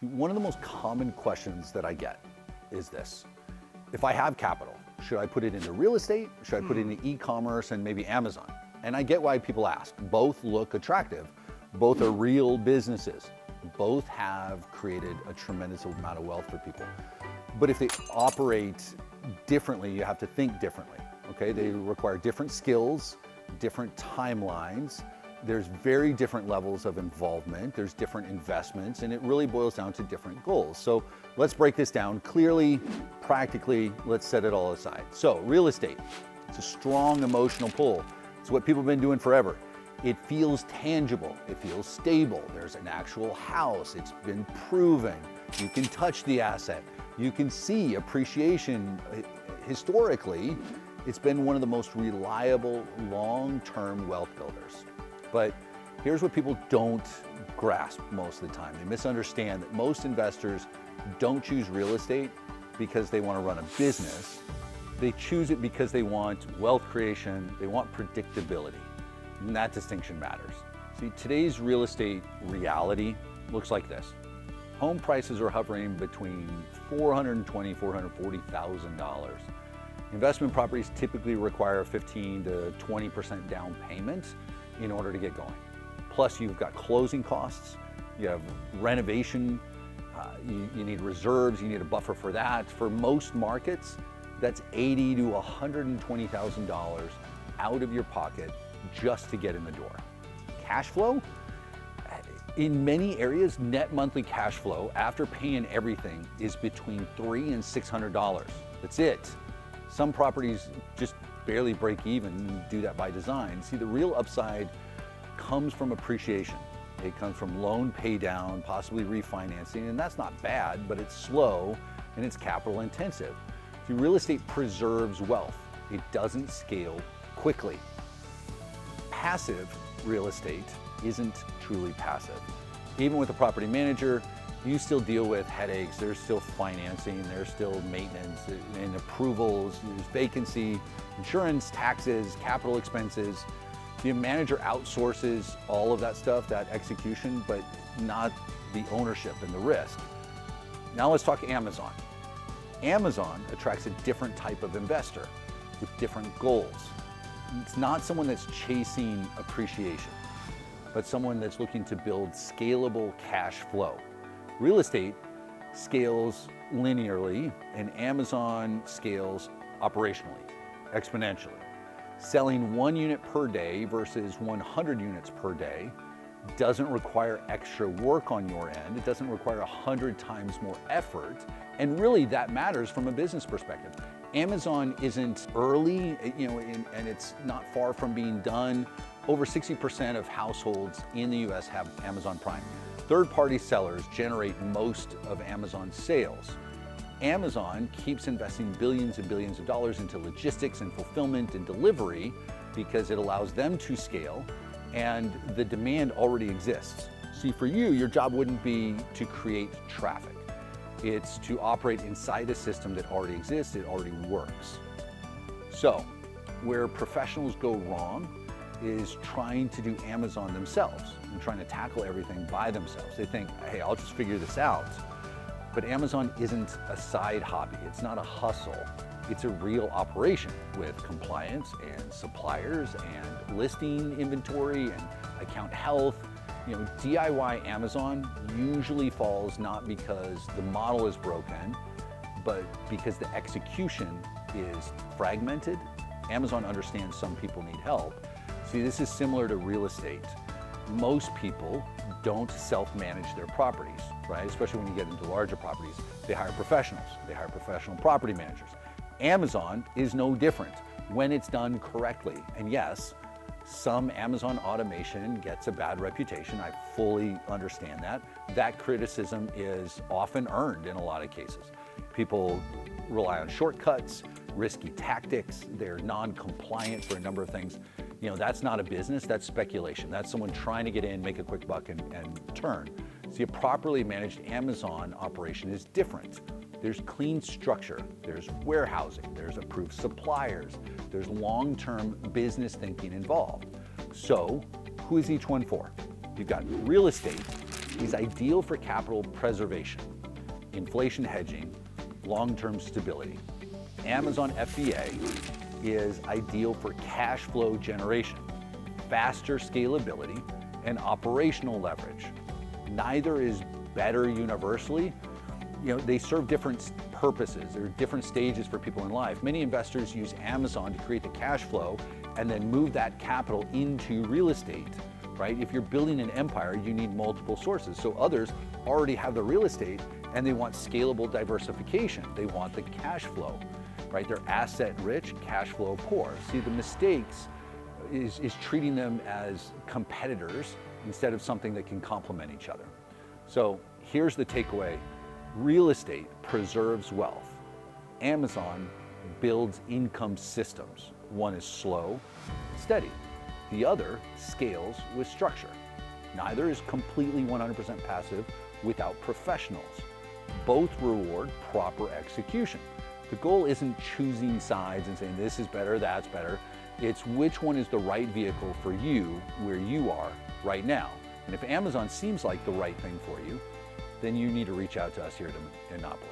One of the most common questions that I get is this. If I have capital, should I put it into real estate? Should I put it into e-commerce and maybe Amazon? And I get why people ask. Both look attractive. Both are real businesses. Both have created a tremendous amount of wealth for people. But if they operate differently, you have to think differently, okay? They require different skills, different timelines. There's very different levels of involvement. There's different investments, and it really boils down to different goals. So let's break this down clearly, practically. Let's set it all aside. So real estate, it's a strong emotional pull. It's what people have been doing forever. It feels tangible. It feels stable. There's an actual house. It's been proven. You can touch the asset. You can see appreciation. Historically, it's been one of the most reliable long-term wealth builders. But here's what people don't grasp most of the time. They misunderstand that most investors don't choose real estate because they want to run a business. They choose it because they want wealth creation, they want predictability, and that distinction matters. See, today's real estate reality looks like this. Home prices are hovering between $420,000, $440,000. Investment properties typically require 15 to 20% down payment in order to get going. Plus you've got closing costs, you have renovation, you need reserves, you need a buffer for that. For most markets, that's $80,000 to $120,000 out of your pocket just to get in the door. Cash flow? In many areas, net monthly cash flow after paying everything is between $300 and $600. That's it. Some properties just barely break even. You do that by design. See, the real upside comes from appreciation. It comes from loan pay down, possibly refinancing, and that's not bad, but it's slow and it's capital intensive. See, real estate preserves wealth. It doesn't scale quickly. Passive real estate isn't truly passive. Even with a property manager, you still deal with headaches. There's still financing, there's still maintenance and approvals, there's vacancy, insurance, taxes, capital expenses. The manager outsources all of that stuff, that execution, but not the ownership and the risk. Now let's talk Amazon. Amazon attracts a different type of investor with different goals. It's not someone that's chasing appreciation, but someone that's looking to build scalable cash flow. Real estate scales linearly and Amazon scales operationally, exponentially. Selling 1 unit per day versus 100 units per day doesn't require extra work on your end. It doesn't require 100 times more effort. And really that matters from a business perspective. Amazon isn't early, and it's not far from being done. Over 60% of households in the US have Amazon Prime. Third-party sellers generate most of Amazon's sales. Amazon keeps investing billions and billions of dollars into logistics and fulfillment and delivery because it allows them to scale, and the demand already exists. See, for you, your job wouldn't be to create traffic. It's to operate inside a system that already exists, it already works. So, where professionals go wrong is trying to do Amazon themselves and trying to tackle everything by themselves. They think, hey, I'll just figure this out. But Amazon isn't a side hobby. It's not a hustle. It's a real operation with compliance and suppliers and listing inventory and account health. DIY Amazon usually falls not because the model is broken, but because the execution is fragmented. Amazon understands some people need help. See, this is similar to real estate. Most people don't self-manage their properties, right? Especially when you get into larger properties. They hire professionals. They hire professional property managers. Amazon is no different when it's done correctly. And yes, some Amazon automation gets a bad reputation. I fully understand that. That criticism is often earned in a lot of cases. People rely on shortcuts, risky tactics. They're non-compliant for a number of things. That's not a business, that's speculation. That's someone trying to get in, make a quick buck and turn. See, a properly managed Amazon operation is different. There's clean structure, there's warehousing, there's approved suppliers, there's long-term business thinking involved. So, who is each one for? You've got real estate, He's ideal for capital preservation, inflation hedging, long-term stability. Amazon FBA is ideal for cash flow generation, faster scalability, and operational leverage. Neither is better universally. They serve different purposes. There are different stages for people in life. Many investors use Amazon to create the cash flow and then move that capital into real estate, right? If you're building an empire, you need multiple sources. So others already have the real estate and they want scalable diversification. They want the cash flow, right? They're asset rich, cash flow poor. See, the mistakes is treating them as competitors instead of something that can complement each other. So here's the takeaway. Real estate preserves wealth. Amazon builds income systems. One is slow, steady. The other scales with structure. Neither is completely 100% passive without professionals. Both reward proper execution. The goal isn't choosing sides and saying this is better, that's better. It's which one is the right vehicle for you where you are right now. And if Amazon seems like the right thing for you, then you need to reach out to us here at Enopoly.